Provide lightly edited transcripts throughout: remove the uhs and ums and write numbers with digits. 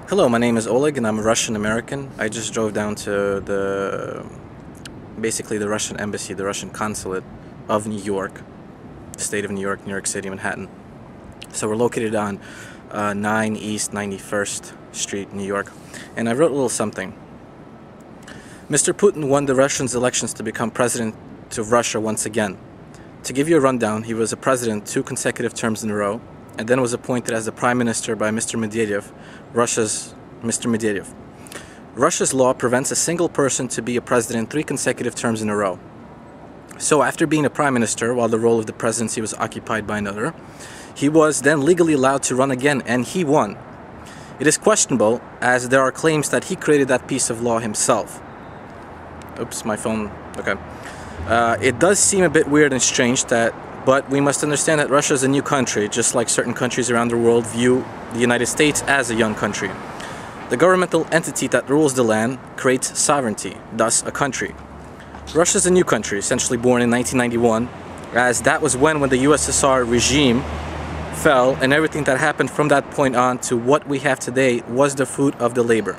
Hello, my name is Oleg and I'm a Russian American. I just drove down to basically the Russian embassy, the Russian consulate of New York, the state of New York City, Manhattan. So we're located on 9 East 91st Street, New York. And I wrote a little something. Mr. Putin won the Russians' elections to become president of Russia once again. To give you a rundown, he was a president 2 consecutive terms in a row, and then was appointed as the Prime Minister by Mr. Medvedev, Russia's Mr. Medvedev. Russia's law prevents a single person to be a president 3 consecutive terms in a row. So after being a Prime Minister, while the role of the presidency was occupied by another, he was then legally allowed to run again, and he won. It is questionable, as there are claims that he created that piece of law himself. Oops, my phone, okay. It does seem a bit weird and strange but we must understand that Russia is a new country, just like certain countries around the world view the United States as a young country. The governmental entity that rules the land creates sovereignty, thus a country. Russia is a new country, essentially born in 1991, as that was when the USSR regime fell, and everything that happened from that point on to what we have today was the fruit of the labor.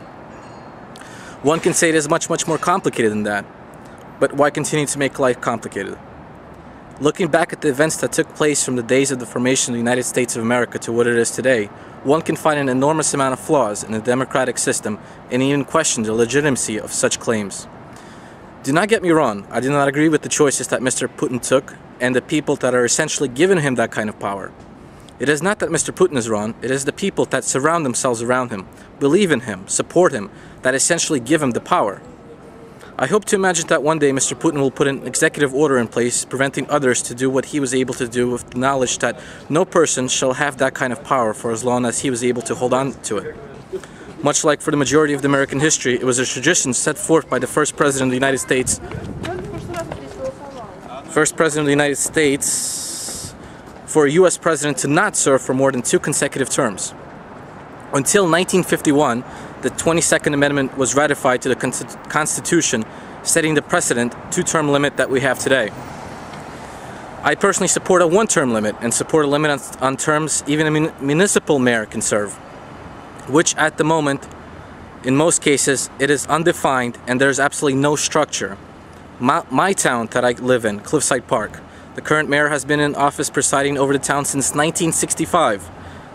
One can say it is much more complicated than that, but why continue to make life complicated? Looking back at the events that took place from the days of the formation of the United States of America to what it is today, one can find an enormous amount of flaws in the democratic system and even question the legitimacy of such claims. Do not get me wrong, I do not agree with the choices that Mr. Putin took and the people that are essentially giving him that kind of power. It is not that Mr. Putin is wrong, it is the people that surround themselves around him, believe in him, support him, that essentially give him the power. I hope to imagine that one day Mr. Putin will put an executive order in place preventing others to do what he was able to do, with the knowledge that no person shall have that kind of power for as long as he was able to hold on to it. Much like for the majority of the American history, it was a tradition set forth by the first president of the United States. For a U.S. president to not serve for more than 2 consecutive terms. Until 1951, the 22nd Amendment was ratified to the Constitution, setting the precedent 2-term limit that we have today. I personally support a 1-term limit and support a limit on terms even a municipal mayor can serve, which at the moment, in most cases, it is undefined and there's absolutely no structure. My town that I live in, Cliffside Park, the current mayor has been in office presiding over the town since 1965.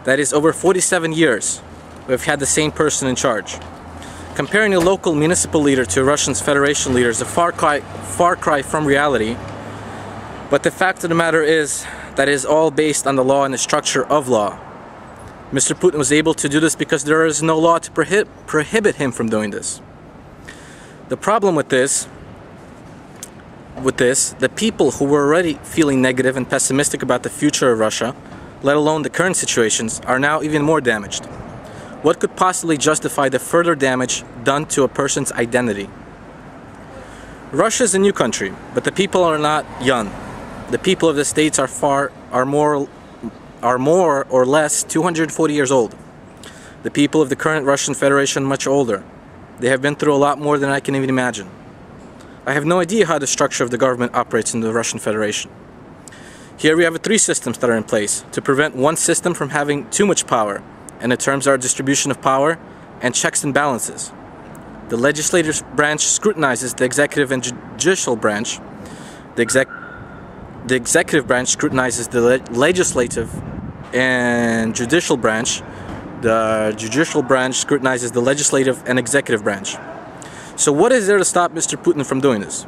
That is over 47 years. We've had the same person in charge. Comparing a local municipal leader to a Russian Federation leader is a far cry from reality. But the fact of the matter is that it is all based on the law and the structure of law. Mr. Putin was able to do this because there is no law to prohibit him from doing this. The problem with this, the people who were already feeling negative and pessimistic about the future of Russia, let alone the current situations, are now even more damaged. What could possibly justify the further damage done to a person's identity? Russia is a new country, but the people are not young. The people of the states are more or less 240 years old. The people of the current Russian Federation are much older. They have been through a lot more than I can even imagine. I have no idea how the structure of the government operates in the Russian Federation. Here we have 3 systems that are in place to prevent one system from having too much power, and the terms are distribution of power and checks and balances. The legislative branch scrutinizes the executive and judicial branch. The executive branch scrutinizes the legislative and judicial branch. The judicial branch scrutinizes the legislative and executive branch. So what is there to stop Mr. Putin from doing this?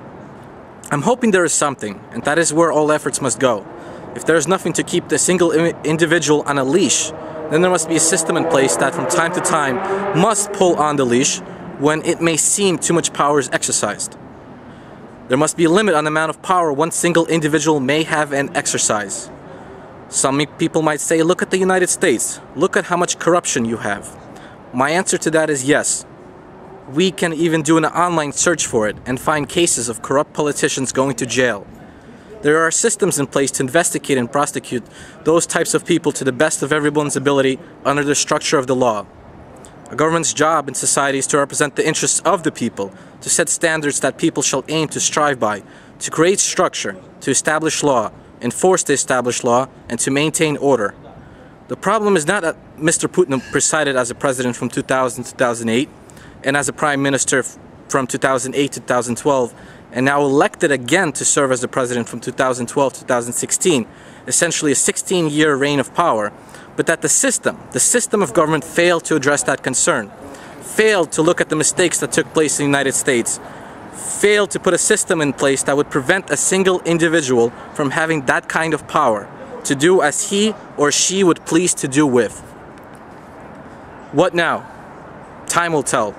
I'm hoping there is something, and that is where all efforts must go. If there is nothing to keep the single individual on a leash, then there must be a system in place that from time to time must pull on the leash when it may seem too much power is exercised. There must be a limit on the amount of power one single individual may have and exercise. Some people might say, look at the United States, look at how much corruption you have. My answer to that is yes. We can even do an online search for it and find cases of corrupt politicians going to jail. There are systems in place to investigate and prosecute those types of people to the best of everyone's ability under the structure of the law. A government's job in society is to represent the interests of the people, to set standards that people shall aim to strive by, to create structure, to establish law, enforce the established law, and to maintain order. The problem is not that Mr. Putin presided as a president from 2000 to 2008 and as a prime minister from 2008 to 2012 and now elected again to serve as the president from 2012 to 2016, essentially a 16-year reign of power, but that the system of government failed to address that concern, failed to look at the mistakes that took place in the United States, failed to put a system in place that would prevent a single individual from having that kind of power to do as he or she would please to do with. What now? Time will tell.